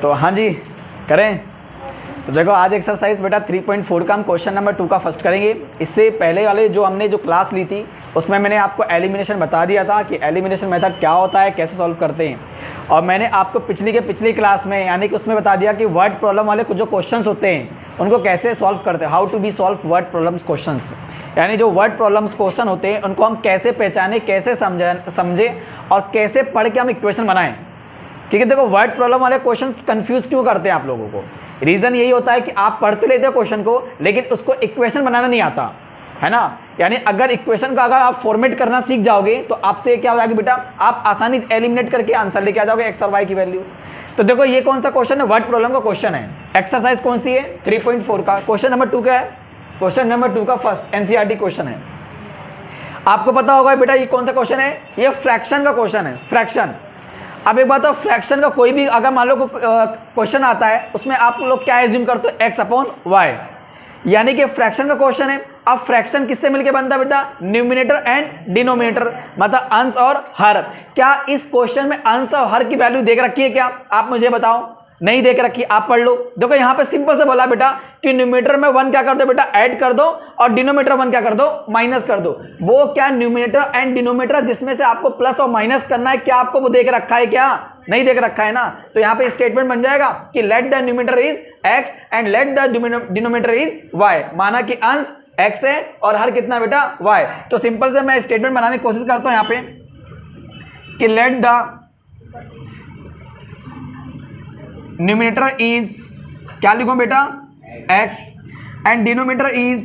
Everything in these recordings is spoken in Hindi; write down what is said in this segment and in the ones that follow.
तो हाँ जी करें। तो देखो आज एक्सरसाइज बेटा 3.4 का हम क्वेश्चन नंबर 2 का फर्स्ट करेंगे। इससे पहले वाले जो हमने जो क्लास ली थी उसमें मैंने आपको एलिमिनेशन बता दिया था कि एलिमिनेशन मेथड क्या होता है, कैसे सॉल्व करते हैं। और मैंने आपको पिछली क्लास में यानी कि उसमें बता दिया कि वर्ड प्रॉब्लम वाले कुछ जो क्वेश्चंस होते हैं उनको कैसे सॉल्व करते हैं, how to be solve word problems questions. यानी जो वर्ड प्रॉब्लम्स क्वेश्चन होते हैं उनको हम कैसे पहचाने, कैसे समझें और कैसे पढ़ के हम इक्वेशन बनाएं। क्योंकि देखो वर्ड प्रॉब्लम वाले क्वेश्चंस कंफ्यूज क्यों करते हैं आप लोगों को, रीज़न यही होता है कि आप पढ़ते लेते हो क्वेश्चन को लेकिन उसको इक्वेशन बनाना नहीं आता है ना। यानी अगर इक्वेशन का अगर आप फॉर्मेट करना सीख जाओगे तो आपसे क्या हो जाएगा बेटा, आप आसानी से एलिमिनेट करके आंसर लेके आ जाओगे एक्स और वाई की वैल्यू। तो देखो ये कौन सा क्वेश्चन है, वर्ड प्रॉब्लम का क्वेश्चन है। एक्सरसाइज कौन सी है, 3.4 का। क्वेश्चन नंबर 2 क्या है, क्वेश्चन नंबर 2 का फर्स्ट एनसीईआरटी क्वेश्चन है। आपको पता होगा बेटा ये कौन सा क्वेश्चन है, ये फ्रैक्शन का क्वेश्चन है, फ्रैक्शन। अब एक बात तो फ्रैक्शन का कोई भी अगर मान लो क्वेश्चन आता है उसमें आप लोग क्या एज्यूम करते हो, एक्स अपॉन वाई, यानी कि फ्रैक्शन का क्वेश्चन है। अब फ्रैक्शन किससे मिलके बनता है बेटा, न्यूमिनेटर एंड डिनोमिनेटर, मतलब अंश और हर। क्या इस क्वेश्चन में अंश और हर की वैल्यू देख रखी है क्या, आप मुझे बताओ। नहीं देख रखी, आप पढ़ लो। देखो यहाँ पे सिंपल से बोला बेटा कि न्यूमिनेटर में 1 क्या कर दो बेटा, ऐड कर दो, और डिनोमिनेटर 1 क्या कर दो, माइनस कर दो। वो क्या न्यूमिनेटर एंड डिनोमिनेटर जिसमें से आपको प्लस और माइनस करना है, क्या आपको वो देख रखा है, क्या नहीं देख रखा है ना। तो यहाँ पे स्टेटमेंट बन जाएगा कि let the numerator is X and let the denominator is Y, माना कि अंश एक्स है और हर कितना बेटा वाई। तो सिंपल से मैं स्टेटमेंट बनाने की कोशिश करता हूं यहाँ पे कि लेट द न्यूमिनेटर इज, क्या लिखूं बेटा, x and denominator is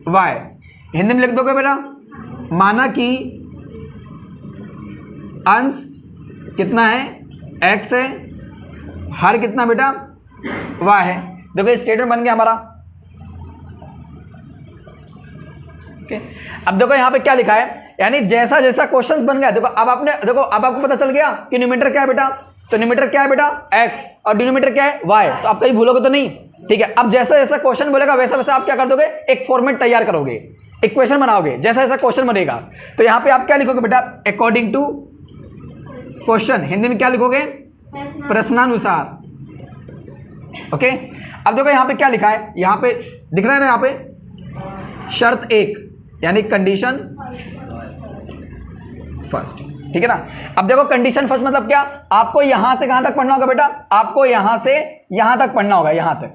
y। Hindi में लिख दोगे बेटा, माना कि अंश कितना है, x है, हर कितना बेटा y है। देखो स्टेटमेंट बन गया हमारा। ओके अब देखो यहाँ पे क्या लिखा है, यानी जैसा जैसा क्वेश्चन बन गया। देखो अब आपको पता चल गया कि न्यूमिनेटर क्या है बेटा, तो न्यूमिनेटर क्या है बेटा x और डिनोमिनेटर क्या है y। तो आप कहीं भूलोगे तो नहीं, ठीक है। अब जैसा जैसा क्वेश्चन बोलेगा वैसा वैसा आप क्या कर दोगे, एक फॉर्मेट तैयार करोगे, इक्वेशन बनाओगे जैसा जैसा क्वेश्चन बनेगा। तो यहाँ पे आप क्या लिखोगे बेटा, अकॉर्डिंग टू क्वेश्चन, हिंदी में क्या लिखोगे, प्रश्नानुसार। ओके अब देखो यहाँ पे क्या लिखा है, यहाँ पे दिख रहा है ना, यहाँ पे शर्त 1 यानी कंडीशन फर्स्ट, ठीक है ना। अब देखो कंडीशन फर्स्ट मतलब क्या, आपको यहां से कहां तक पढ़ना होगा बेटा, आपको यहां से यहां तक पढ़ना होगा, यहां तक,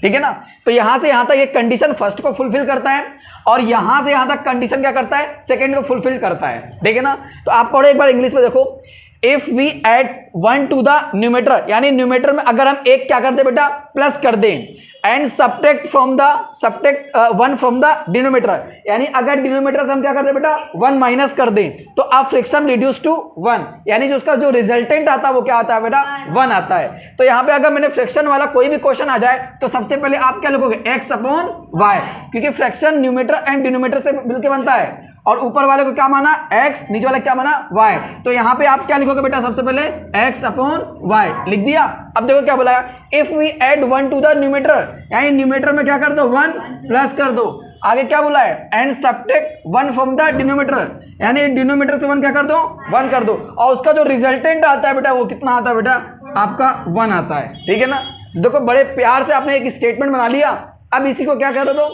ठीक है ना। तो यहां से यहां तक ये कंडीशन फर्स्ट को फुलफिल करता है और यहां से यहां तक कंडीशन क्या करता है, सेकंड को फुलफिल करता है, ठीक है ना। तो आप पढ़ो एक बार इंग्लिश में, देखो if we add 1 to the numerator, यानी न्यूमिनेटर में अगर हम एक क्या कर दे बेटा, प्लस कर दें, and subtract 1 from the denominator, यानी अगर डिनोमिनेटर से हम क्या कर दे बेटा 1 माइनस कर दें, तो आप फ्रैक्शन रिड्यूस टू 1, यानी जो उसका जो रिजल्टेंट आता है वो क्या आता है बेटा, 1 आता है। तो यहाँ पे अगर मैंने फ्रैक्शन वाला कोई भी क्वेश्चन आ जाए तो सबसे पहले आप क्या लिखोगे, एक्स अपॉन वाई, क्योंकि फ्रैक्शन न्यूमिनेटर एंड डिनोमिनेटर से मिलकर बनता है और ऊपर वाले को क्या माना x, नीचे वाले क्या माना y। तो यहाँ पे आप क्या लिखोगे बेटा, सबसे पहले x अपॉन y लिख दिया। अब देखो क्या बोला है, if we add 1 to the numerator, यानी न्यूमिनेटर में क्या कर दो 1 प्लस कर दो। आगे क्या बोला है, and subtract 1 from the denominator, यानी डिनोमिनेटर से 1 क्या कर दो, 1 कर दो, और उसका जो रिजल्टेंट आता है बेटा वो कितना आता है बेटा, आपका 1 आता है, ठीक है ना। देखो बड़े प्यार से आपने एक स्टेटमेंट बना लिया। अब इसी को क्या कर दो,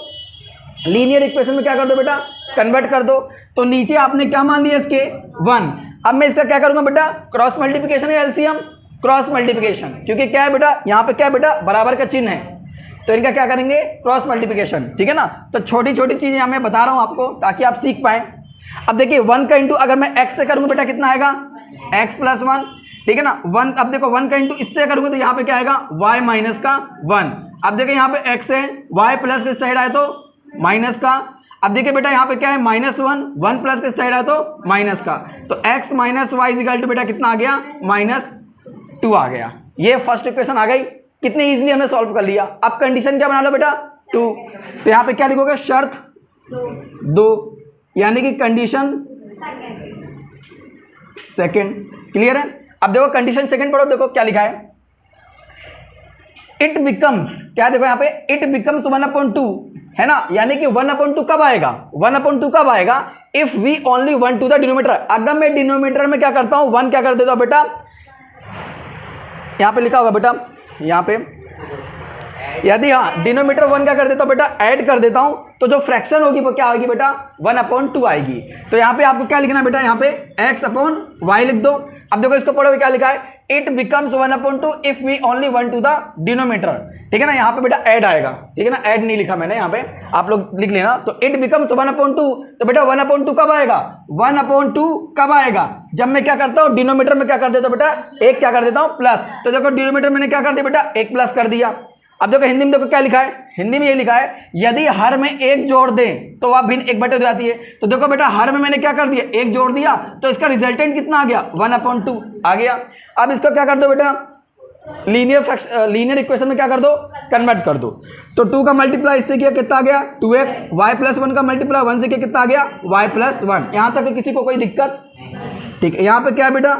लीनियर इक्वेशन में क्या कर दो बेटा, कन्वर्ट कर दो। तो नीचे आपने क्या मान लिया, इसके 1। अब मैं इसका क्या करूंगा बेटा, क्रॉस मल्टीप्लिकेशन या एलसीएम, क्रॉस मल्टीप्लिकेशन, क्योंकि क्या है बेटा, यहाँ पे क्या है बेटा, बराबर का चिन्ह है, तो इनका क्या करेंगे, क्रॉस मल्टीप्लिकेशन, ठीक है ना। तो छोटी छोटी चीजें मैं बता रहा हूं आपको ताकि आप सीख पाए। अब देखिए 1 का इंटू अगर मैं x से करूंगा बेटा कितना आएगा, x प्लस 1, ठीक है ना। 1, अब देखो 1 का इंटू इससे करूंगा तो यहाँ पे क्या आएगा, y माइनस का 1। अब देखिए यहाँ पे x है, y प्लस किस साइड आए तो माइनस का। अब देखिए बेटा यहाँ पे क्या है, -1, 1 प्लस किस साइड आए तो माइनस का। तो x minus Y equal to बेटा कितना आ गया, -2 आ गया। ये फर्स्ट इक्वेशन आ गई, कितने इजीली हमने सॉल्व कर लिया। अब कंडीशन क्या बना लो बेटा, 2। तो यहाँ पे क्या लिखोगे, शर्त 2, यानी कि कंडीशन सेकंड, क्लियर है। अब देखो कंडीशन सेकंड पढ़ो, देखो क्या लिखा है, इट बिकम्स, क्या देखो यहाँ पे इट बिकम्स 1/2 है ना, यानी कि 1/2 कब आएगा, 1/2 कब आएगा, if we only 1 to the denominator. अगर मैं डिनोमीटर में क्या करता हूं 1 क्या कर देता हूं बेटा, यहां पे लिखा होगा बेटा, यहां पे यदि हाँ डिनोमीटर 1 क्या कर देता हूं बेटा, ऐड कर देता हूं, तो जो फ्रैक्शन होगी वो क्या आएगी बेटा 1/2 आएगी। तो यहाँ पे आपको क्या लिखना है बेटा, यहाँ पे x/y लिख दो। अब देखो इसको पढ़ो क्या लिखा है, it becomes 1/2 if we only 1 to the denominator, ठीक है ना। यहाँ पे बेटा ऐड आएगा, ठीक है ना, ऐड नहीं लिखा मैंने, यहाँ पे आप लोग लिख लेना। तो इट बिकम्स 1/2, तो बेटा 1/2 कब आएगा, 1/2 कब आएगा, जब मैं क्या करता हूँ डिनोमीटर में क्या कर देता हूँ बेटा, एक क्या कर देता हूँ प्लस। तो देखो डिनोमीटर मैंने क्या कर दिया बेटा, एक प्लस कर दिया। अब देखो हिंदी में देखो क्या लिखा है, हिंदी में ये लिखा है यदि हर में एक जोड़ दें तो वह भिन्न 1/2 हो जाती है। तो देखो बेटा हर में मैंने क्या कर दिया, एक जोड़ दिया, तो इसका रिजल्टेंट कितना आ गया 1/2 आ गया। अब इसका क्या कर दो बेटा, लीनियर इक्वेशन में क्या कर दो, कन्वर्ट कर दो। तो 2 का मल्टीप्लाई इससे किया कितना आ गया 2x, y+1 का मल्टीप्लाई 1 से किया कितना आ गया y+1। यहां तक किसी को कोई दिक्कत, ठीक है। यहाँ पे क्या है बेटा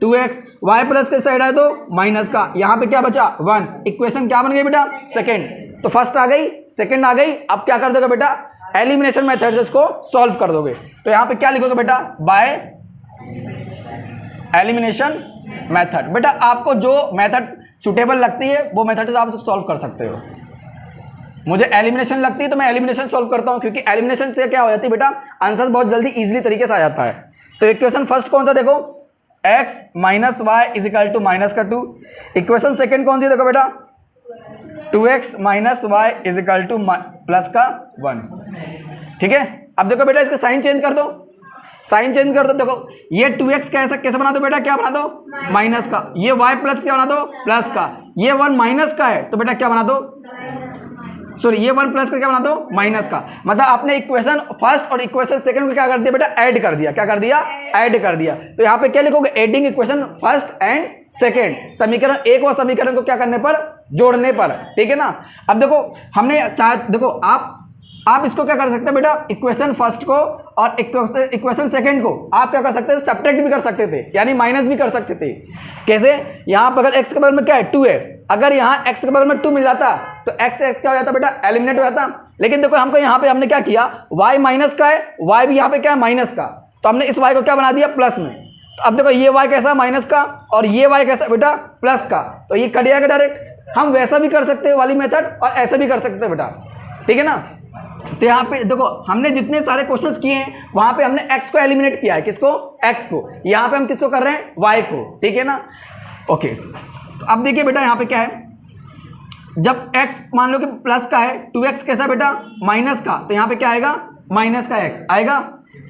2x, y प्लस के साइड आए तो माइनस का, यहाँ पे क्या बचा 1। इक्वेशन क्या बन गई बेटा सेकंड, तो फर्स्ट आ गई सेकंड आ गई। अब क्या कर दोगे बेटा, एलिमिनेशन मेथड से इसको सॉल्व कर दोगे। तो यहाँ पे क्या लिखोगे बेटा, बाय एलिमिनेशन मेथड। बेटा आपको जो मेथड सुटेबल लगती है वो मेथड से आप इसको सॉल्व कर सकते हो। मुझे एलिमिनेशन लगती है तो मैं एलिमिनेशन सॉल्व करता हूँ, क्योंकि एलिमिनेशन से क्या हो जाती है बेटा, आंसर बहुत जल्दी इजीली तरीके से आ जाता है। तो इक्वेशन फर्स्ट कौन सा देखो, x minus Y is equal to minus का 2। इक्वेशन सेकेंड कौन सी देखो बेटा, 2x minus Y is equal to plus का 1, ठीक है। अब देखो बेटा इसका साइन चेंज कर दो, साइन चेंज कर दो। देखो ये 2x कैसे बना दो बेटा, क्या बना दो माइनस का, ये y प्लस क्या बना दो प्लस का, ये 1 माइनस का है तो बेटा क्या बना दो, सॉरी ये 1 प्लस का क्या बना दो माइनस का। मतलब आपने इक्वेशन फर्स्ट और इक्वेशन सेकंड को क्या कर दिया बेटा, ऐड कर दिया, क्या कर दिया ऐड कर दिया। तो यहाँ पे क्या लिखोगे, adding equation first and second, समीकरण एक और समीकरण को क्या करने पर, जोड़ने पर, ठीक है ना। अब देखो हमने चाहे, देखो आप इसको क्या कर सकते हैं बेटा, इक्वेशन फर्स्ट को और इक्वेशन सेकंड को आप क्या कर सकते थे, सब्ट्रैक्ट भी कर सकते थे, यानी माइनस भी कर सकते थे। कैसे, यहाँ पर अगर x के बगल में क्या है 2 है, अगर यहाँ x के बगल में 2 मिल जाता तो x क्या हो जाता बेटा, एलिमिनेट हो जाता। लेकिन देखो हमको यहाँ पे हमने क्या किया, y माइनस का है, y भी यहाँ पे क्या है माइनस का, तो हमने इस y को क्या बना दिया प्लस में। तो अब देखो ये y कैसा माइनस का और ये y कैसा बेटा प्लस का, तो ये कट जाएगा डायरेक्ट। हम वैसा भी कर सकते हैं वाली मेथड और ऐसा भी कर सकते हैं बेटा, ठीक है ना। तो यहाँ पे देखो हमने जितने सारे क्वेश्चंस किए हैं वहां पे हमने x को एलिमिनेट किया है, किसको, x को। यहाँ पे हम किसको कर रहे हैं, y को, ठीक है ना। ओके तो अब देखिए बेटा यहाँ पे क्या है, जब x मान लो कि प्लस का है, 2x कैसा बेटा माइनस का, तो यहाँ पे क्या आएगा माइनस का x आएगा।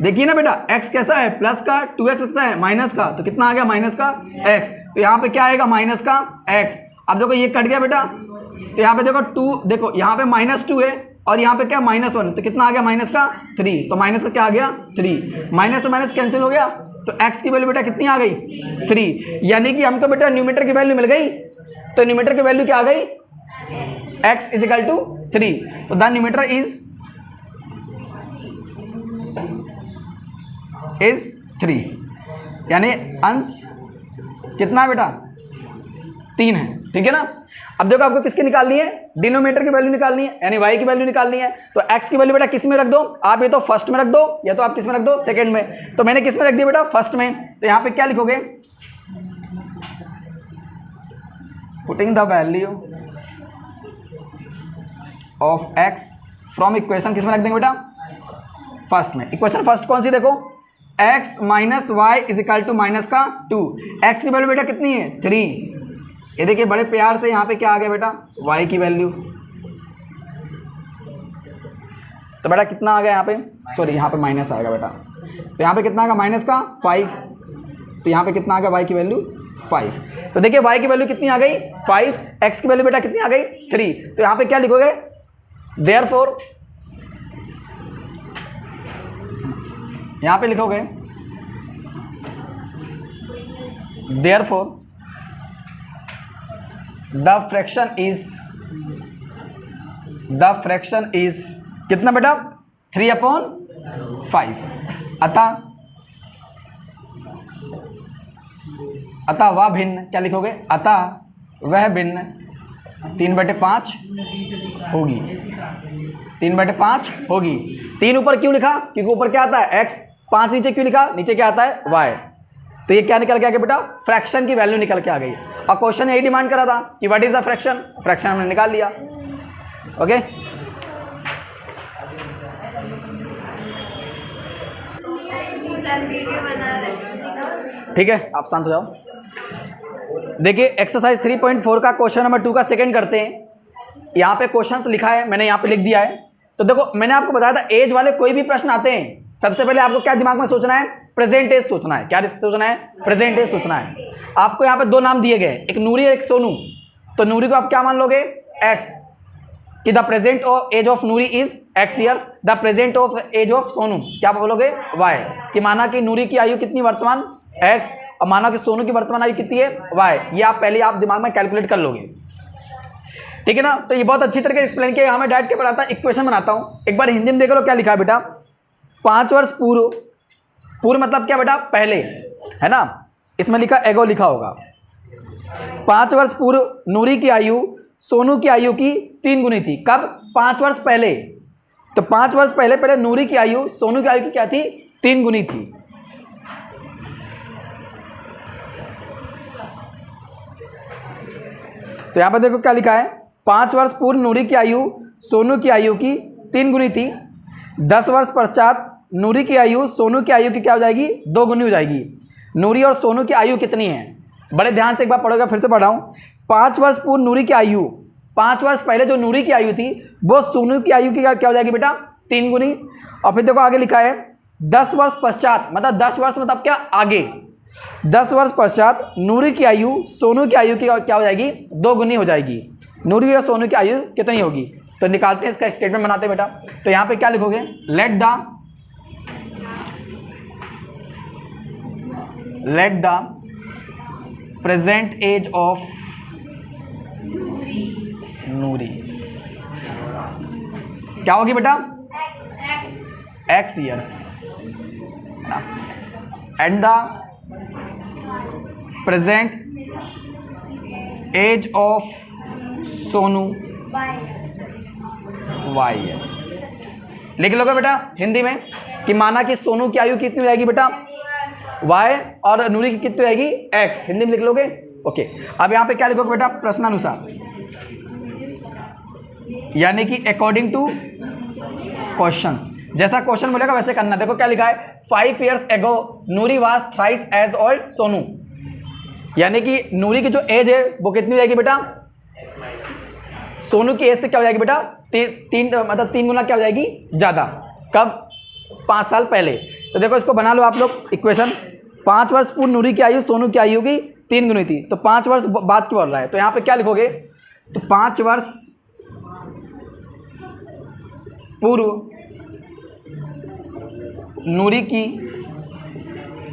देखिए ना बेटा x कैसा है प्लस का, 2x कैसा है माइनस का, तो कितना आ गया माइनस का x। तो यहाँ पे क्या आएगा माइनस का x। अब देखो ये कट गया बेटा, तो यहाँ पे देखो 2, देखो यहाँ पे -2 है और यहाँ पे क्या -1, तो कितना आ गया माइनस का 3। तो माइनस का क्या आ गया 3, माइनस से माइनस कैंसिल हो गया, तो x की वैल्यू बेटा कितनी आ गई 3, यानी कि हमको बेटा न्यूमरेटर की वैल्यू मिल गई। तो न्यूमरेटर की वैल्यू क्या आ गई, x इज इक्वल टू 3। तो द न्यूमरेटर इज 3, यानी अंश कितना बेटा 3 है, ठीक है ना। अब देखो आपको किसकी निकालनी है, डिनोमिनेटर की वैल्यू निकालनी है, यानी y की वैल्यू निकालनी है। तो x की वैल्यू बेटा किस में रख दो, आप ये तो फर्स्ट में रख दो या तो आप किस में रख दो सेकंड में। तो मैंने किस में रख दिया बेटा फर्स्ट में। तो यहाँ पे क्या लिखोगे, putting the value of x from equation किस में रख देंगे बेटा फर्स्ट में। इक्वेशन फर्स्ट कौन सी देखो, x minus Y is equal to minus का 2। x की वैल्यू बेटा कितनी है 3। ये देखिए बड़े प्यार से यहाँ पे क्या आ गया बेटा y की वैल्यू, तो बेटा कितना आ गया यहाँ पे, सॉरी यहाँ पे माइनस आएगा बेटा, तो यहाँ पे कितना आ गया माइनस का 5। तो यहाँ पे कितना आ गया y की वैल्यू 5। तो देखिए y की वैल्यू कितनी आ गई 5, x की वैल्यू बेटा कितनी आ गई 3। तो यहाँ पे क्या लिखोगे, देयरफॉर, यहाँ पे लिखोगे देयरफॉर द फ्रैक्शन इज कितना बेटा 3/5। अतः वह भिन्न, क्या लिखोगे, अतः वह भिन्न 3/5 होगी, 3/5 होगी। 3 ऊपर क्यों लिखा? क्योंकि ऊपर क्या आता है x, 5 नीचे क्यों लिखा? नीचे क्या आता है y। तो ये क्या निकल के आ गया बेटा? फ्रैक्शन की वैल्यू निकल के आ गई। और क्वेश्चन यही डिमांड करा था कि what is the fraction, fraction हमने निकाल लिया। ओके ठीक है, आप शांत हो जाओ। देखिए एक्सरसाइज 3.4 का क्वेश्चन नंबर 2 का सेकंड करते हैं। यहाँ पे क्वेश्चन लिखा है, मैंने यहाँ पे लिख दिया है। तो देखो मैंने आपको बताया था एज वाले कोई भी प्रश्न आते हैं, सबसे पहले आपको क्या दिमाग में सोचना है? प्रेजेंट एज सोचना है। क्या सोचना है? प्रेजेंट एज सोचना है। आपको यहाँ पे 2 नाम दिए गए, एक नूरी और एक सोनू। तो नूरी को आप क्या मान लोगे? x, कि the present age of Noori is x years, the present of age of Sonu क्या बोलोगे? y। कि माना कि नूरी की आयु कितनी वर्तमान? x, और माना कि सोनू की वर्तमान आयु कितनी है? y। ये आप पहले आप दिमाग में कैलकुलेट कर लोगे, ठीक है ना। तो ये बहुत अच्छी तरीके से एक्सप्लेन किया। हमें डायरेक्ट क्या पढ़ाता है? इक्वेशन बनाता हूँ। एक बार हिंदी में देख लो क्या लिखा है बेटा। 5 वर्ष पूर्व, पूर्व मतलब क्या बेटा? पहले, है ना। इसमें लिखा एगो लिखा होगा। 5 वर्ष पूर्व नूरी की आयु सोनू की आयु की 3 गुनी थी। कब? 5 वर्ष पहले। तो 5 वर्ष पहले पहले नूरी की आयु सोनू की आयु की क्या थी? 3 गुनी थी। तो यहां पर देखो क्या लिखा है। 5 वर्ष पूर्व नूरी की आयु सोनू की आयु की 3 गुनी थी। 10 वर्ष पश्चात नूरी की आयु सोनू की आयु की क्या हो जाएगी? 2 गुनी हो जाएगी। नूरी और सोनू की आयु कितनी है? बड़े ध्यान से एक बार पढ़ोगे, फिर से पढ़ रहा हूँ। 5 वर्ष पूर्व नूरी की आयु, 5 वर्ष पहले जो नूरी की आयु थी वो सोनू की आयु की क्या हो जाएगी बेटा? 3 गुनी। और फिर देखो आगे लिखा है 10 वर्ष पश्चात, मतलब 10 वर्ष मतलब क्या? आगे 10 वर्ष पश्चात नूरी की आयु सोनू की आयु की क्या हो जाएगी? 2 गुनी हो जाएगी। नूरी और सोनू की आयु कितनी होगी? तो निकालते हैं, इसका स्टेटमेंट बनाते हैं बेटा। तो यहाँ पे क्या लिखोगे? Let the present age of Noori क्या होगी बेटा? x years. And the present age of Sonu y years. लिख लोगे बेटा हिंदी में कि माना कि सोनू की आयु कितनी हो जाएगी बेटा? y, और नूरी की कितनी हो जाएगी? x। हिंदी में लिख लोगे। ओके अब यहाँ पे क्या लिखोगे बेटा? प्रश्नानुसार, यानी कि अकॉर्डिंग टू क्वेश्चंस। जैसा क्वेश्चन बोलेगा वैसे करना। देखो क्या लिखा है। 5 years ago Noori was thrice as old Sonu, यानी कि नूरी की जो एज है वो कितनी हो जाएगी बेटा? सोनू की एज से क्या हो जाएगी बेटा? 3 गुना क्या हो जाएगी? ज्यादा। कब? 5 साल पहले। तो देखो इसको बना लो आप लोग इक्वेशन। 5 वर्ष पूर्व नूरी की आयु सोनू की आयु की 3 गुनी थी। तो 5 वर्ष बाद की बोल रहा है, तो यहाँ पे क्या लिखोगे? तो 5 वर्ष पूर्व नूरी की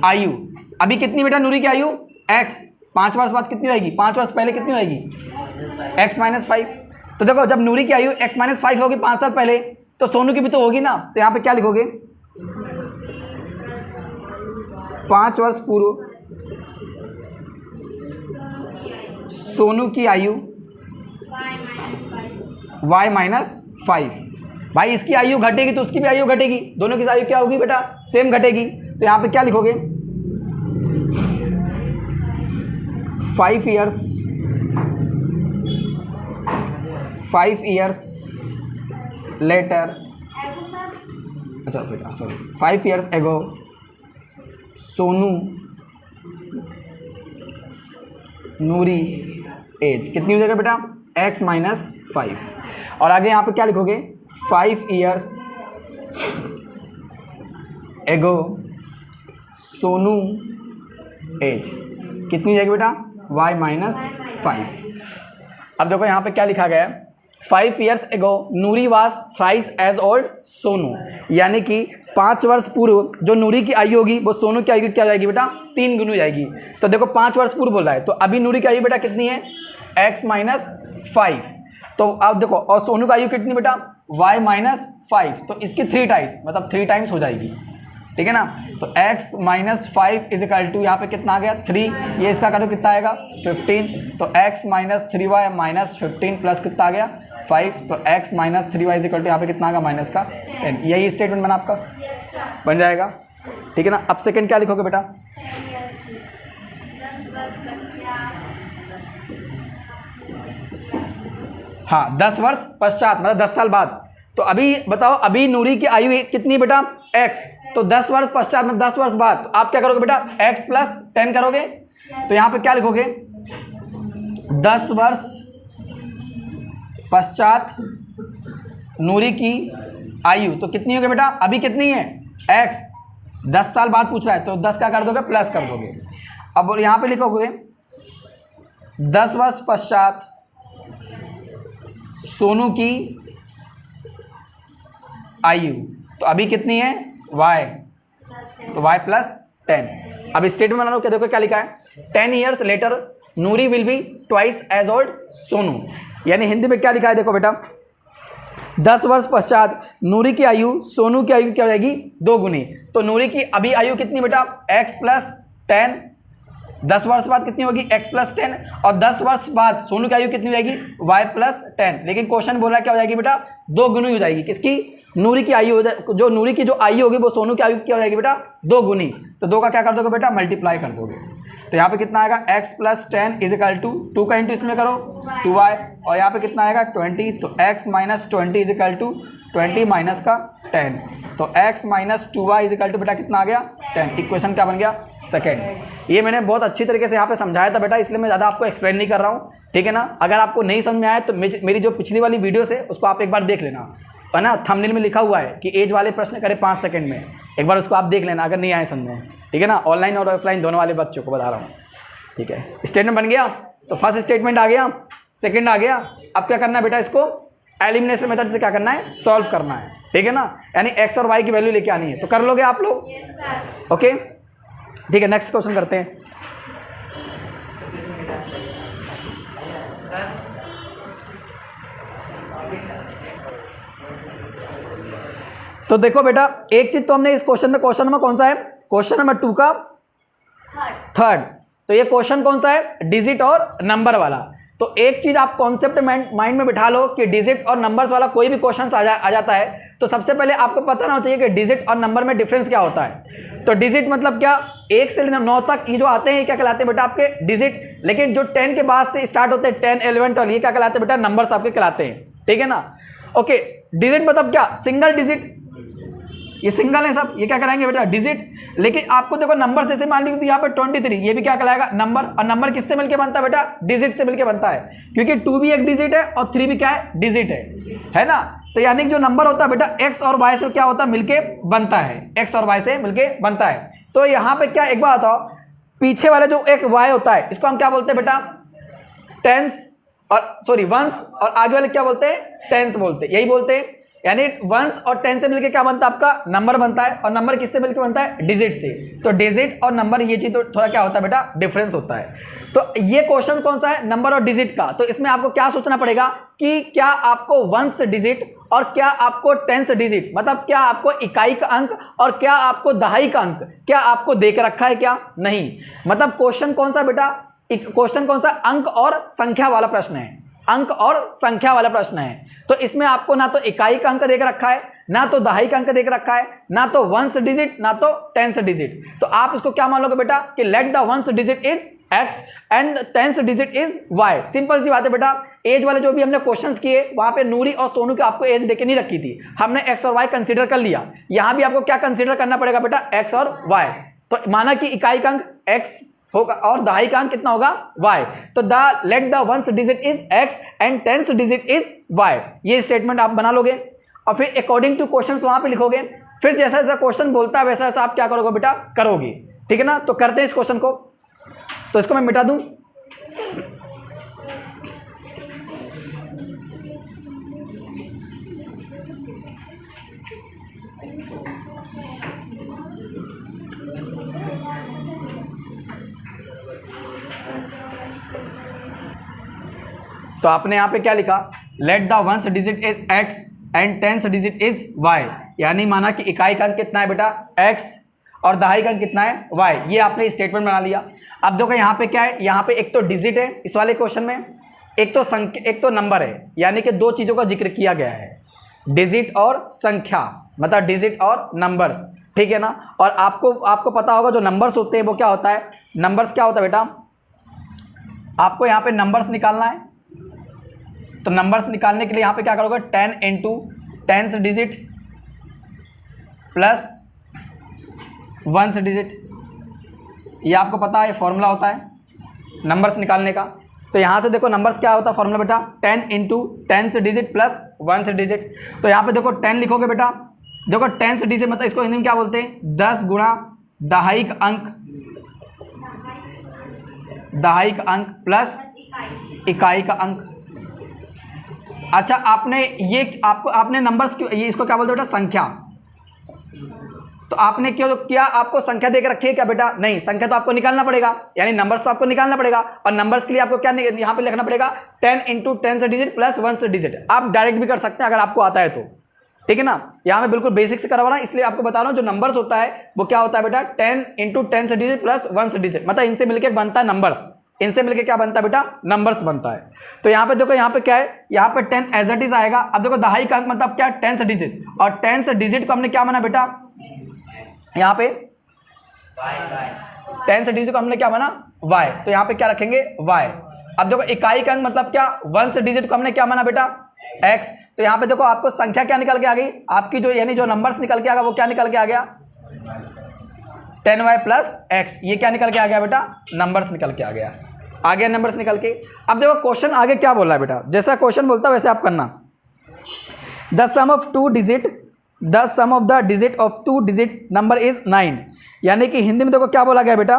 आयु अभी कितनी बेटा? नूरी की आयु x। 5 वर्ष बाद कितनी होगी? 5 वर्ष पहले कितनी होगी? x - 5। तो देखो जब नूरी की आयु x - 5 होगी 5 साल पहले, तो सोनू की भी तो होगी ना। तो यहाँ पे क्या लिखोगे? 5 वर्ष पूर्व सोनू की आयु y - 5। भाई इसकी आयु घटेगी तो उसकी भी आयु घटेगी, दोनों की आयु क्या होगी बेटा? सेम घटेगी। तो यहाँ पे क्या लिखोगे? 5 years later, अच्छा बेटा सॉरी, 5 years ago सोनू नूरी एज कितनी हो जाएगा बेटा? x - 5। और आगे यहाँ पे क्या लिखोगे? 5 years ago सोनू एज कितनी जाएगी बेटा? y - 5। अब देखो यहाँ पे क्या लिखा गया है। 5 years ago Noori was thrice as old Sonu, यानी कि 5 वर्ष पूर्व जो नूरी की आयु होगी वो सोनू की आयु क्या जाएगी बेटा? 3 गुनी हो जाएगी। तो देखो 5 वर्ष पूर्व बोल रहा है, तो अभी नूरी की आयु बेटा कितनी है? x - 5। तो अब देखो, और सोनू की आयु कितनी बेटा? y - 5। तो इसकी 3 टाइम्स, मतलब 3 टाइम्स हो जाएगी। ठीक है ना। तो x minus 5 is equal to यहाँ पे कितना आ गया 3, ये इसका करो कितना आएगा 15, तो x minus 3y minus 15 plus कितना आ गया 5, तो x minus 3y is equal to यहाँ पे कितना आ गया माइनस का 10। यही स्टेटमेंट बना आपका, बन जाएगा, ठीक है ना। अब सेकंड क्या लिखोगे बेटा, हाँ 10 वर्ष पश्चात मतलब 10 साल बाद। तो अभी बताओ, अभी नूरी की आयु कितनी बेटा x, तो 10 वर्ष पश्चात मतलब 10 वर्ष बाद, तो आप क्या करोगे बेटा x प्लस 10 करोगे, तो यहाँ पे क्या लिखोगे 10 वर्ष पश्चात नूरी की आयु, तो कितनी होगी बेटा, अभी कितनी है x, 10 साल बाद पूछ रहा है, तो 10 क्या कर दोगे प्लस कर दोगे। अब यहाँ पे लिखोगे 10 वर्ष पश्चात सोनू की आयु, तो अभी कितनी है y, तो y प्लस 10। अब स्टेटमेंट बना लो, क्या देखो क्या लिखा है 10 years later Noori will be twice as old Sonu, यानी हिंदी में क्या लिखा है देखो बेटा 10 वर्ष पश्चात नूरी की आयु सोनू की आयु क्या हो जाएगी 2 गुनी। तो नूरी की अभी आयु कितनी बेटा x प्लस 10, 10 वर्ष बाद कितनी होगी x प्लस 10, और 10 वर्ष बाद सोनू की आयु कितनी हो जाएगी y प्लस 10। लेकिन क्वेश्चन बोला क्या हो जाएगी बेटा 2 गुनी हो जाएगी, किसकी नूरी की आयु हो जाए, जो नूरी की जो आयु होगी वो सोनू की आयु क्या हो जाएगी बेटा 2 गुनी। तो 2 का क्या कर दोगे बेटा मल्टीप्लाई कर दोगे, तो यहाँ पे कितना आएगा x plus 10 is equal to 2 का इंटू इसमें करो 2y, और यहाँ पे कितना आएगा 20, तो x minus 20 is equal to 20 minus का 10, तो x minus 2y is equal to बेटा कितना आ गया 10। इक्वेशन क्या बन गया सेकेंड। ये मैंने बहुत अच्छी तरीके से यहाँ पे समझाया था बेटा, इसलिए मैं ज़्यादा आपको एक्सप्लेन नहीं कर रहा हूँ, ठीक है ना। अगर आपको नहीं समझ में आया तो मेरी जो पिछली वाली वीडियो है उसको आप एक बार देख लेना, है ना। थंबनेल में लिखा हुआ है कि एज वाले प्रश्न करें 5 सेकंड में, एक बार उसको आप देख लेना अगर नहीं आए समझ में, ठीक है ना। ऑनलाइन और ऑफलाइन दोनों वाले बच्चों को बता रहा हूँ, ठीक है। स्टेटमेंट बन गया, तो फर्स्ट स्टेटमेंट आ गया, सेकंड आ गया। अब क्या करना है बेटा, इसको एलिमिनेशन मेथड से क्या करना है सॉल्व करना है, ठीक है ना। यानी x और y की वैल्यू लेके आनी है, तो कर लोगे आप लोग, ओके ठीक है। नेक्स्ट क्वेश्चन करते हैं। तो देखो बेटा एक चीज तो हमने इस क्वेश्चन में, क्वेश्चन नंबर कौन सा है, क्वेश्चन नंबर 2 का थर्ड। तो ये क्वेश्चन कौन सा है, डिजिट और नंबर वाला। तो एक चीज आप कॉन्सेप्ट माइंड में बिठा लो कि डिजिट और नंबर्स वाला कोई भी क्वेश्चन आ जाता है तो सबसे पहले आपको पता होना चाहिए कि डिजिट और नंबर में डिफरेंस क्या होता है। तो डिजिट मतलब क्या, 1 से 9 तक ये जो आते हैं क्या कहलाते हैं बेटा आपके डिजिट, लेकिन जो 10 के बाद से स्टार्ट होते हैं 10, 11, 12 ये क्या कहलाते हैं बेटा नंबर्स आपके कहलाते हैं, ठीक है ना। ओके डिजिट मतलब क्या, सिंगल डिजिट, ये सिंगल है सब, ये क्या कराएंगे बेटा डिजिट। लेकिन आपको देखो नंबर जैसे मान लीजिए यहाँ पे 23, ये भी क्या कहलाएगा नंबर, और नंबर किससे मिलके बनता है बेटा डिजिट से मिलके बनता है, क्योंकि 2 भी एक डिजिट है और 3 भी क्या है डिजिट है ना। तो यानी कि जो नंबर होता है बेटा x और y से क्या होता है मिलके बनता है, x और y से मिलके बनता है। तो यहाँ पे क्या, एक बार बताओ, पीछे वाला जो एक y होता है इसको हम क्या बोलते हैं बेटा टेंस, और सॉरी वंस, और आगे वाले क्या बोलते हैं टेंस बोलते हैं, यही बोलते हैं। यानी वंस और 10 से मिलके क्या बनता है आपका नंबर बनता है, और नंबर किससे मिलके बनता है डिजिट से। तो डिजिट और नंबर ये चीज तो थोड़ा क्या होता है बेटा डिफरेंस होता है। तो ये क्वेश्चन कौन सा है, नंबर और डिजिट का। तो इसमें आपको क्या सोचना पड़ेगा कि क्या आपको वंस डिजिट और क्या आपको टेंस डिजिट, मतलब क्या आपको इकाई का अंक और क्या आपको दहाई का अंक क्या आपको दे के रखा है क्या नहीं। मतलब क्वेश्चन कौन सा बेटा, क्वेश्चन कौन सा अंक और संख्या वाला प्रश्न है, अंक और संख्या वाला प्रश्न है। तो इसमें आपको ना तो इकाई का अंक देकर रखा है, ना तो दहाई का अंक देकर रखा है, ना तो वंस डिजिट, ना तो टेंस डिजिट। तो आप इसको क्या मान लोगे बेटा कि let the ones digit is x and tens digit is y। Simple सी बात है बेटा, एज वाले जो भी हमने क्वेश्चंस किए वहां पे नूरी और सोनू की आपको एज देके नहीं रखी थी, हमने x और y कंसीडर कर लिया। यहां भी आपको क्या कंसीडर करना पड़ेगा बेटा x और y। तो माना कि इकाई का अंक x होगा और दहाई का अंक कितना होगा y। तो the late the ones digit is x and tens digit is y। ये स्टेटमेंट आप बना लोगे और फिर अकॉर्डिंग टू क्वेश्चन वहां पे लिखोगे। फिर जैसा जैसा क्वेश्चन बोलता है वैसा वैसा आप क्या करोगे बेटा करोगे, ठीक है ना। तो करते हैं इस क्वेश्चन को, तो इसको मैं मिटा दूं। तो आपने यहां पे क्या लिखा, late the ones digit is x and tens digit is y। यानी माना कि इकाई का अंक कितना है बेटा x और दहाई का अंक कितना है y। ये आपने स्टेटमेंट बना लिया। अब देखो यहाँ पे क्या है, यहाँ पे एक तो डिजिट है इस वाले क्वेश्चन में, एक तो नंबर है, यानी कि दो चीज़ों का जिक्र किया गया है, डिजिट और संख्या, मतलब डिजिट और नंबर्स, ठीक है ना। और आपको पता होगा जो नंबर्स होते हैं वो क्या होता है, नंबर्स क्या होता है बेटा, आपको यहाँ पे नंबर्स निकालना है। तो नंबर्स निकालने के लिए यहाँ पे क्या करोगे, 10 into 10th digit plus 1st digit, ये आपको पता है फॉर्मूला होता है नंबर्स निकालने का। तो यहाँ से देखो नंबर्स क्या होता है फॉर्मूला बेटा, 10 into 10th digit plus 1st digit. तो यहाँ पे देखो 10 लिखोगे बेटा, देखो 10th डिजिट मतलब इसको हिंदी में क्या बोलते हैं, 10 गुणा दहाई का अंक प्लस इकाई का अंक। अच्छा आपने नंबर्स क्यों, ये इसको क्या बोलते हैं बेटा, संख्या। तो आपने क्यों किया, आपको संख्या देकर रखी है क्या बेटा, नहीं, संख्या तो आपको निकालना पड़ेगा, यानी नंबर्स तो आपको निकालना पड़ेगा। और नंबर्स के लिए आपको क्या यहाँ पे लिखना पड़ेगा, 10 into 10th digit plus 1st digit. आप डायरेक्ट भी कर सकते हैं अगर आपको आता है तो, ठीक है ना। यहाँ मैं बिल्कुल बेसिक से करवा रहा हूँ, इसलिए आपको बता रहा हूँ जो नंबर्स होता है वो क्या होता है बेटा, 10 into 10th digit plus 1st digit, मतलब इनसे मिलकर बनता है नंबर्स, इनसे मिलके क्या बनता है बेटा, नंबर्स बनता है। तो यहाँ पे देखो, यहाँ पे क्या है, यहाँ पे 10 एज इट इज आएगा। अब देखो दहाई का अंक मतलब क्या, 10th डिजिट, और 10th डिजिट को हमने क्या माना बेटा, यहाँ पे 10th डिजिट को हमने क्या माना, y। तो यहाँ पे क्या रखेंगे, y। अब देखो इकाई का अंक मतलब क्या, 1st डिजिट को हमने क्या माना बेटा, x। तो यहाँ पे देखो आपको संख्या क्या निकल के आ गई, आपकी जो यानी जो नंबर्स निकल के आ गया वो क्या निकल के आ गया, 10y प्लस x। ये क्या निकल के आ गया बेटा, नंबर्स निकल के आ गया, आ गया नंबर्स निकल के। अब देखो क्वेश्चन आगे क्या बोल रहा है बेटा, जैसा क्वेश्चन बोलता है वैसे आप करना। The sum of the digit of 2 digit number is 9, यानी कि हिंदी में देखो क्या बोला गया बेटा,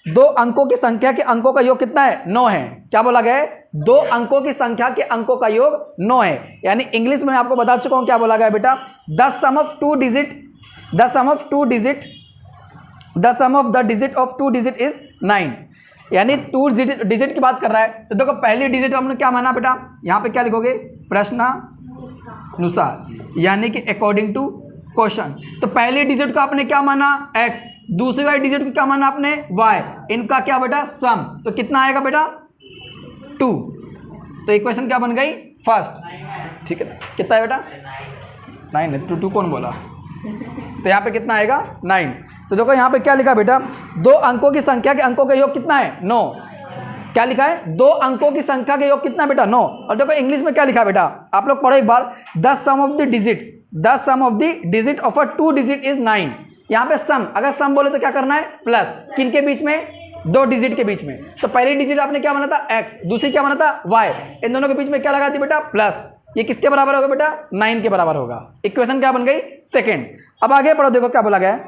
दो अंकों की संख्या के अंकों का योग कितना है, 9 है। क्या बोला गया है, दो अंकों की संख्या के अंकों का योग 9 है। यानी इंग्लिश में मैं आपको बता चुका हूं क्या बोला गया बेटा, the sum of the digit of 2 digit is 9, यानी 2 डिजिट की बात कर रहा है। तो देखो पहली डिजिट हमने क्या माना बेटा, यहाँ पे क्या लिखोगे, प्रश्नानुसार, यानी कि अकॉर्डिंग टू क्वेश्चन। तो पहली डिजिट को आपने क्या माना, x, दूसरी वाली डिजिट को क्या माना आपने, y, इनका क्या बेटा, सम। तो कितना आएगा बेटा, 2। तो इक्वेशन क्या बन गई, फर्स्ट, ठीक है। कितना है बेटा, 9 है, 2 कौन बोला, तो यहाँ पे कितना आएगा, 9। तो देखो यहाँ पे क्या लिखा बेटा, दो अंकों की संख्या के अंकों का योग कितना है, 9। क्या लिखा है, दो अंकों की संख्या के योग कितना बेटा, 9। और देखो इंग्लिश में क्या लिखा बेटा, आप लोग पढ़ो एक बार, the sum of the digit of a 2 digit is 9। यहाँ पे सम, अगर सम बोले तो क्या करना है, प्लस, किन के बीच में, 2 डिजिट के बीच में। तो पहली डिजिट आपने क्या माना था, x, दूसरी क्या माना था, y, इन दोनों के बीच में क्या लगा दी बेटा, प्लस। ये किसके बराबर होगा बेटा, 9 के बराबर होगा। इक्वेशन क्या बन गई, सेकेंड। अब आगे पढ़ो, देखो क्या बोला गया है,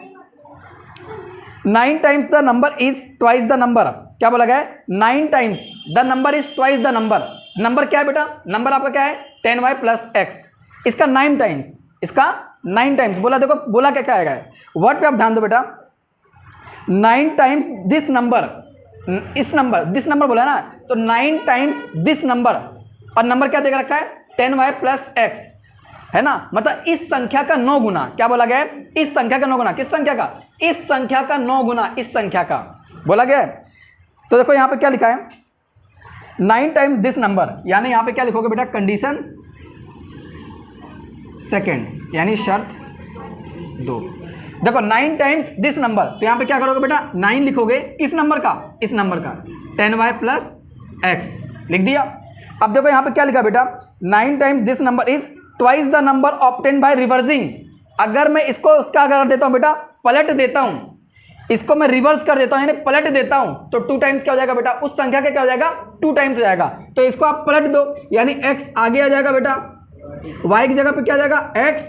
9 times the number is twice the number. क्या बोला गया है, 9 times the number is twice the number. Number क्या है बेटा, नंबर आपका क्या है, 10y प्लस x। इसका 9 टाइम्स बोला। देखो बोला क्या आएगा, वर्ड पे आप ध्यान दो बेटा, 9 times this number, this number बोला ना, तो 9 टाइम्स दिस नंबर, और नंबर क्या देकर रखा है, 10y प्लस x, है ना। मतलब इस संख्या का 9 गुना। क्या बोला गया है, इस संख्या का 9 गुना, किस संख्या का, इस संख्या का 9 गुना, इस संख्या का बोला गया है। तो देखो यहाँ पे क्या लिखा है, 9 टाइम्स दिस नंबर, यानी यहाँ पे क्या लिखोगे बेटा, कंडीशन सेकेंड, यानी शर्त 2। देखो 9 टाइम्स दिस नंबर, तो यहाँ पे क्या करोगे बेटा, 9 लिखोगे, किस नंबर का, इस नंबर का, 10y प्लस x लिख दिया। अब देखो यहाँ पे क्या लिखा बेटा, 9 times this number is twice the number obtain by reversing. अगर मैं इसको क्या कर देता हूँ बेटा, पलट देता हूँ, इसको मैं रिवर्स कर देता हूँ, यानी पलट देता हूँ, तो 2 टाइम्स क्या हो जाएगा बेटा, उस संख्या का क्या हो जाएगा, 2 टाइम्स हो जाएगा। तो इसको आप पलट दो, यानी x आगे आ जाएगा बेटा, y की जगह पे क्या आ जाएगा x,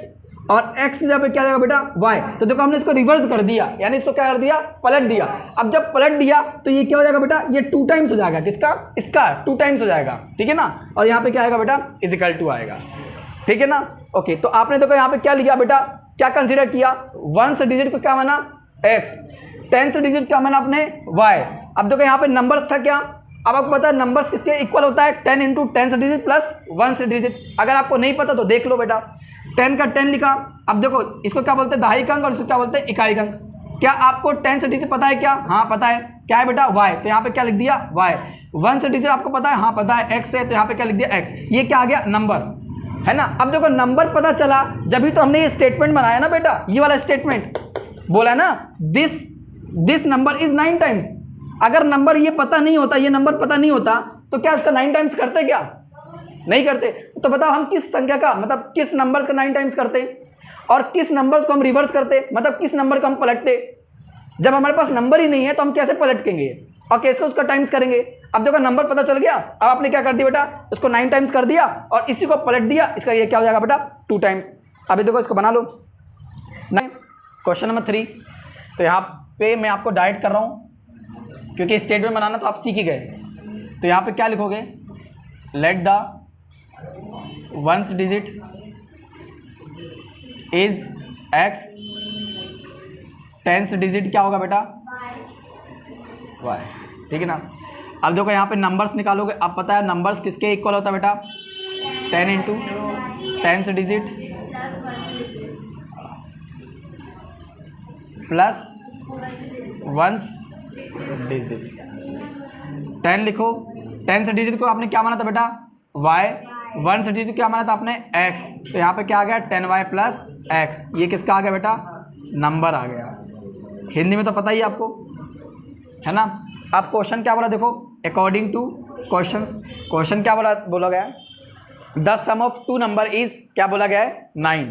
और x की जगह पे क्या आ जाएगा बेटा y। तो देखो हमने इसको रिवर्स कर दिया, यानी इसको क्या कर दिया, पलट दिया। अब जब पलट दिया तो ये क्या हो जाएगा बेटा, ये 2 टाइम्स हो जाएगा, किसका, इसका 2 टाइम्स हो जाएगा, ठीक है ना। और यहाँ पे क्या आएगा बेटा, इजिकल टू आएगा, ठीक है ना। ओके, तो आपने देखो यहाँ पे क्या लिखा बेटा, क्या कंसीडर किया, 1st डिजिट को क्या माना, x, 10th डिजिट क्या माना आपने, y। अब देखो यहाँ पे नंबर्स था क्या, अब आपको पता है नंबर्स किसके इक्वल होता है, 10 into 10th digit plus 1st digit. अगर आपको नहीं पता तो देख लो बेटा, 10 का 10 लिखा। अब देखो इसको क्या बोलते हैं, दहाई का अंक, और इसको क्या बोलते हैं, इकाई का अंक। क्या आपको 10 से डिजिट पता है क्या? हाँ पता है। क्या है बेटा? y। तो यहाँ पे क्या लिख दिया? y। 1 से डिजिट आपको पता है? हाँ पता है। x है तो यहाँ पे क्या लिख दिया? x। ये क्या आ गया? नंबर, है ना। अब देखो नंबर पता चला जब भी तो हमने ये स्टेटमेंट बनाया ना बेटा, ये वाला स्टेटमेंट बोला ना, दिस नंबर इज 9 टाइम्स। अगर नंबर ये पता नहीं होता, ये नंबर पता नहीं होता तो क्या उसका 9 टाइम्स करते? क्या नहीं करते। तो बताओ हम किस संख्या का मतलब किस नंबर का 9 टाइम्स करते और किस नंबर को हम रिवर्स करते, मतलब किस नंबर को हम पलटते। जब हमारे पास नंबर ही नहीं है तो हम कैसे पलटेंगे और कैसे उसका टाइम्स करेंगे। अब देखो नंबर पता चल गया, अब आपने क्या कर दिया बेटा, उसको 9 टाइम्स कर दिया और इसी को पलट दिया, इसका ये क्या हो जाएगा बेटा? 2 टाइम्स। अभी देखो इसको बना लो। Question number 3। तो यहाँ पे मैं आपको डायरेक्ट कर रहा हूँ क्योंकि स्टेटमेंट बनाना तो आप सीख ही गए। तो यहाँ पे क्या लिखोगे? Let the ones digit is x, 10th digit क्या होगा बेटा? y। ठीक है ना। अब देखो यहाँ पे नंबर्स निकालोगे, अब पता है नंबर्स किसके इक्वल होता है बेटा? 10 into 10th digit plus ones digit. 10 लिखो, 10th डिजिट को आपने क्या माना था बेटा? y। वंस डिजिट क्या माना था आपने? x। तो यहाँ पे क्या आ गया? 10y plus x। ये किसका आ गया बेटा? नंबर आ गया। हिंदी में तो पता ही आपको, है ना। अब क्वेश्चन क्या बोला देखो, अकॉर्डिंग टू क्वेश्चन क्या बोला गया है? The sum of 2 number is क्या बोला गया है? 9।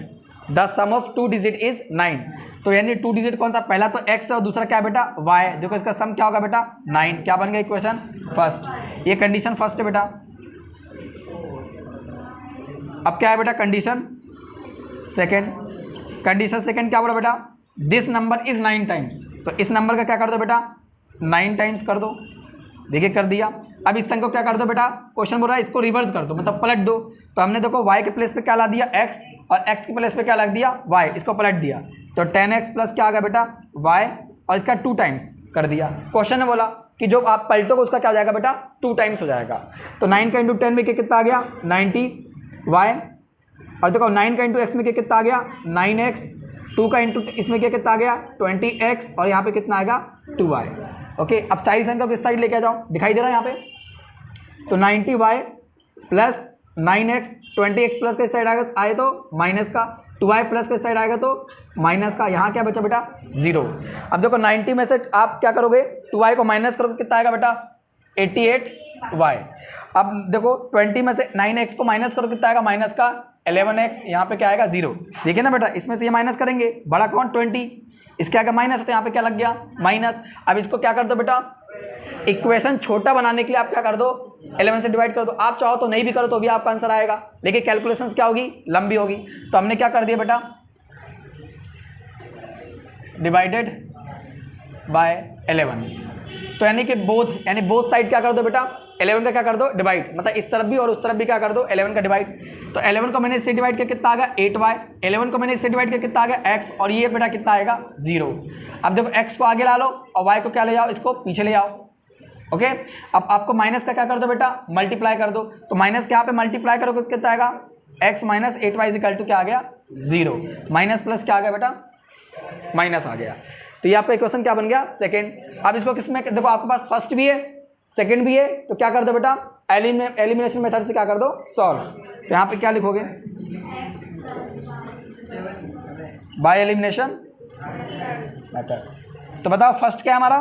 The sum of 2 digit is 9। तो यानी 2 डिजिट कौन सा? पहला तो x है और दूसरा क्या है बेटा? y। देखो इसका सम क्या होगा बेटा? 9। क्या बन गया इक्वेशन फर्स्ट? ये कंडीशन फर्स्ट है बेटा। अब क्या है बेटा? Condition second. कंडीशन सेकेंड क्या बोला बेटा? This number is 9 times. तो इस नंबर का क्या कर दो बेटा? 9 टाइम्स कर दो। देखिए कर दिया। अब इस संख्या को क्या कर दो बेटा? क्वेश्चन बोल रहा है इसको रिवर्स कर दो, मतलब पलट दो। तो हमने देखो y के प्लेस पे क्या ला दिया? x, और x के प्लेस पे क्या लग दिया? y। इसको पलट दिया तो 10x प्लस क्या आ गया बेटा? y, और इसका 2 टाइम्स कर दिया। क्वेश्चन ने बोला कि जो आप पलटोगे उसका क्या हो जाएगा बेटा? 2 टाइम्स हो जाएगा। तो 9 का इंटू 10 में कितना आ गया? 90y। और देखो 9 का इंटू x में कितना आ गया? 9x। 2 का इंटू इसमें कितना आ गया? 20x। और यहाँ पे कितना आएगा? 2y। ओके। अब साइड संख्या को किस साइड लेके आ जाओ, दिखाई दे रहा है यहाँ पे। तो 90y plus 9x, 20x plus का इस साइड आए तो माइनस का, 2y प्लस का इस साइड आएगा तो माइनस का। यहाँ क्या बचा बेटा? 0। अब देखो 90 में से आप क्या करोगे? 2y को माइनस करोगे, कितना आएगा बेटा? 88y। अब देखो 20 में से 9x को माइनस करो, कितना आएगा? माइनस का 11x। यहाँ पे क्या आएगा? 0। देखिए ना बेटा, इसमें से ये माइनस करेंगे, बड़ा कौन? 20। इसके आगे माइनस, तो यहाँ पे क्या लग गया? माइनस। अब इसको क्या कर दो बेटा? इक्वेशन छोटा बनाने के लिए आप क्या कर दो? 11 से डिवाइड कर दो। आप चाहो तो नहीं भी करो तो भी आपका आंसर आएगा, लेकिन कैलकुलेशंस क्या होगी? लंबी होगी। तो हमने क्या कर दिया बेटा? Divided by 11। तो यानी कि बोथ साइड क्या कर दो बेटा? 11 का क्या कर दो? डिवाइड, मतलब इस तरफ भी और उस तरफ भी क्या कर दो? 11 का डिवाइड। तो 11 को मैंने इससे डिवाइड किया, कितना आ गया? 8y। 11 को मैंने इससे डिवाइड किया, कितना आ गया? x। और ये बेटा कितना आएगा? 0। अब देखो x को आगे ला लो और y को क्या ले जाओ? इसको पीछे ले आओ। ओके। अब आपको माइनस का क्या कर दो बेटा? मल्टीप्लाई कर दो। तो माइनस के यहाँ पे मल्टीप्लाई करोगे कितना आएगा? x minus 8y equal to क्या आ गया? 0। माइनस प्लस क्या आ गया बेटा? माइनस आ गया। तो ये आपका इक्वेशन क्या बन गया? सेकेंड। अब इसको किसमें देखो, आपके पास फर्स्ट भी है सेकेंड भी है, तो क्या कर दो बेटा? एलिमिनेशन मेथड से क्या कर दो? सॉल्व। तो यहाँ पे क्या लिखोगे? By elimination method. तो बताओ फर्स्ट क्या है हमारा?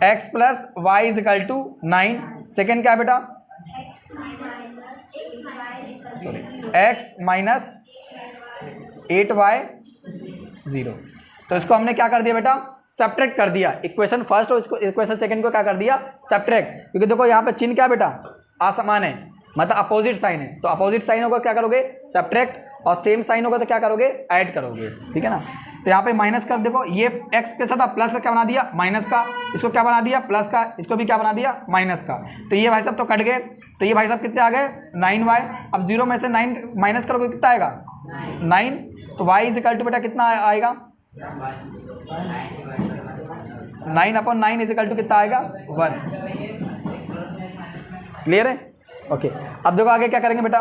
x plus Y is equal to 9। Second क्या है बेटा? Sorry, x minus 8y 0। तो इसको हमने क्या कर दिया बेटा? सब्ट्रैक्ट कर दिया। इक्वेशन फर्स्ट और इसको इक्वेशन सेकंड को क्या कर दिया? सब्ट्रैक्ट। क्योंकि देखो यहाँ पे चिन्ह क्या बेटा? असमान है, मतलब अपोजिट साइन है। तो अपोजिट साइन होगा क्या करोगे? सब्ट्रैक्ट। और सेम साइन होगा तो क्या करोगे? ऐड करोगे। ठीक है ना। तो यहाँ पे माइनस कर देखो, ये x के साथ प्लस का क्या बना दिया? माइनस का। इसको क्या बना दिया? प्लस का। इसको भी क्या बना दिया? माइनस का। तो ये भाई साहब तो कट गए। तो ये भाई साहब कितने आ गए? 9y। अब 0 में से 9 माइनस करोगे, कितना आएगा? 9। तो y इज इक्वल टू बेटा कितना आएगा? 9/9 इज इक्वल टू कितना आएगा? 1। क्लियर है? ओके। अब देखो आगे क्या करेंगे बेटा?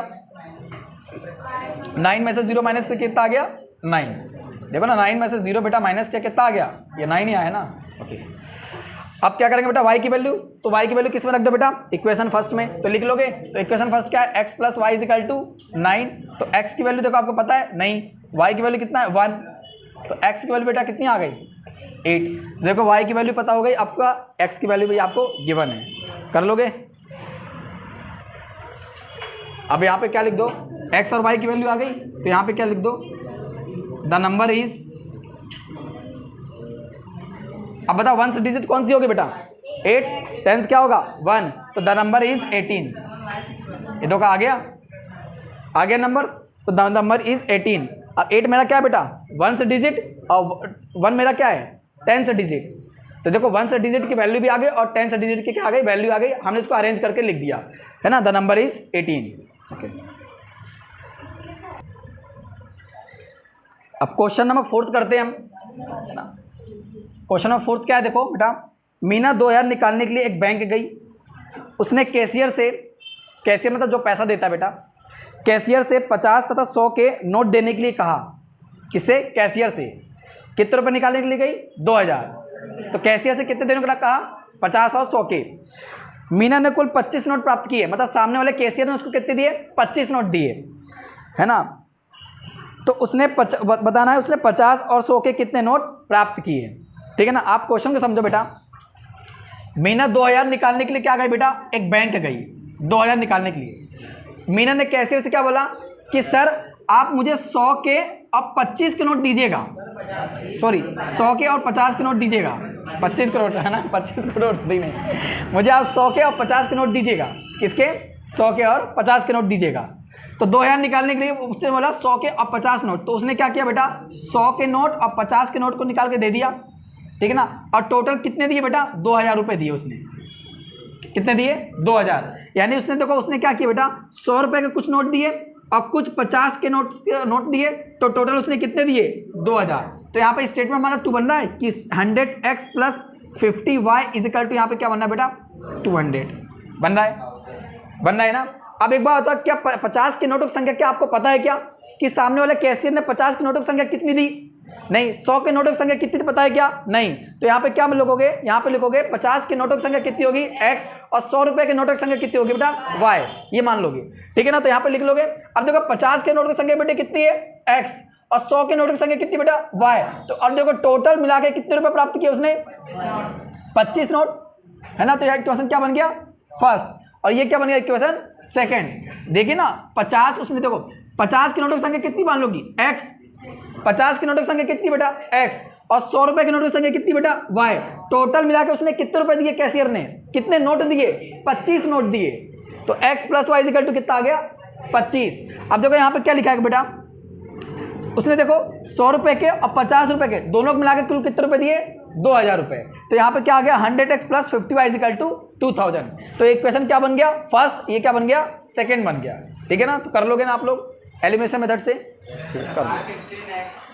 9 में से 0 माइनस करके कितना आ गया? 9। देखो ना 9 में से 0 बेटा माइनस कितना आ गया, ये 9 ही आया ना। ओके, अब क्या करेंगे बेटा, y की वैल्यू, तो y की वैल्यू किस में रख दो बेटा, इक्वेशन फर्स्ट में, तो लिख लोगे। तो इक्वेशन फर्स्ट क्या है, x plus Y is equal to 9, तो x की वैल्यू देखो आपको पता है नहीं, y की वैल्यू कितना है 1, तो x की वैल्यू बेटा कितनी आ गई 8। देखो y की वैल्यू पता हो गई, आपका x की वैल्यू भी आपको गिवन है, कर लोगे। अब यहाँ पे क्या लिख दो, x और y की वैल्यू आ गई, तो यहाँ पे क्या लिख दो, द नंबर इज, अब बताओ वंस डिजिट कौन सी होगी बेटा 8, टेंस क्या होगा 1, तो द नंबर इज 18। ये दो का आ गया नंबर, तो द नंबर इज 18। अब 8 मेरा क्या है बेटा वंस डिजिट, और 1 मेरा क्या है टेंस डिजिट, तो देखो वंस डिजिट की वैल्यू भी आ गई और टेंस डिजिट की क्या आ गई, वैल्यू आ गई, हमने इसको अरेंज करके लिख दिया है ना, द नंबर इज 18। ओके, अब क्वेश्चन नंबर 4 करते हैं हम। क्वेश्चन नंबर 4 क्या है, देखो बेटा, मीना 2000 निकालने के लिए एक बैंक गई, उसने कैशियर से, कैशियर मतलब जो पैसा देता है बेटा, कैशियर से 50 तथा 100 के नोट देने के लिए कहा। किससे, कैशियर से। कितने रुपए निकालने के लिए गई 2000, तो कैशियर से कितने देने को कहा 50 और 100 के। मीना ने कुल 25 नोट प्राप्त किए, मतलब सामने वाले कैशियर ने उसको कितने दिए 25 नोट दिए, है ना। तो उसने बताना है उसने 50 और 100 के कितने नोट प्राप्त किए, ठीक है ना। आप क्वेश्चन को समझो बेटा, मीना 2000 निकालने के लिए क्या गई बेटा, एक बैंक गई 2000 निकालने के लिए। मीना ने कैशियर से क्या बोला कि सर आप मुझे 100 के और 25 के नोट दीजिएगा, सॉरी 100 के और 50 के नोट दीजिएगा, 25 करोड़ है ना, 25 करोड़ नहीं, मुझे आप 100 के और 50 के नोट दीजिएगा। किसके, 100 के और 50 के नोट दीजिएगा। तो 2000 निकालने के लिए उसने बोला 100 के और 50 नोट, तो उसने क्या किया बेटा 100 के नोट और 50 के नोट को निकाल के दे दिया, ठीक है ना। और टोटल कितने दिए बेटा 2000 रुपये दिए उसने, कितने दिए 2000, यानी उसने देखो उसने क्या किया बेटा 100 रुपये के कुछ नोट दिए और कुछ 50 के नोट दिए, तो टोटल उसने कितने दिए 2000। तो यहाँ पे स्टेटमेंट हमारा 2 बन रहा है कि 100x plus 50y is equal to यहाँ पे क्या बनना है बेटा 200 बन रहा है ना। अब एक बात होता है, क्या 50 के नोटों की संख्या क्या आपको पता है क्या, कि सामने वाले कैशियर ने 50 के नोटों की संख्या कितनी दी, नहीं। 100 के नोटों की संख्या कितनी पता है क्या, नहीं। तो यहाँ पे क्या लिखोगे, यहाँ पे लिखोगे 50 के नोटों की संख्या कितनी होगी x, और 100 रुपए के नोटों की संख्या कितनी होगी बेटा y, ये मान लोगे, ठीक है ना। तो यहाँ पे लिख लोगे। अब देखो 50 के नोटों की संख्या बेटे कितनी है x, और 100 के नोटों की संख्या कितनी बेटा y, तो अब देखो टोटल मिला के कितने रुपए प्राप्त किए उसने 25 नोट, है ना। तो यह इक्वेशन क्या बन गया फर्स्ट, और ये क्या बन गया इक्वेशन सेकंड। देखिए ना 50 उसने देखो 50 के नोटों की संख्या कितनी मान लोगी x, 50 के नोटों की संख्या कितनी बेटा x, और 100 रुपए के नोटों की संख्या कितनी बेटा y, टोटल मिला के उसने कितने रुपए दिए कैशियर ने, कितने नोट दिए 25 नोट दिए। तो x plus Y equal to कितना आ गया 25। अब देखो यहाँ पे क्या लिखा है बेटा, उसने देखो 100 रुपए के और 50 रुपए के दोनों को मिला के कुल कितने रुपए दिए 2000 रुपए। तो यहाँ पे क्या आ गया 100x plus 50y equal to 2000। तो इक्वेशन क्या बन गया फर्स्ट, ये क्या बन गया सेकंड बन गया, ठीक है ना। तो कर लोगे ना आप लोग एलिमिनेशन मेथड से, कर लो।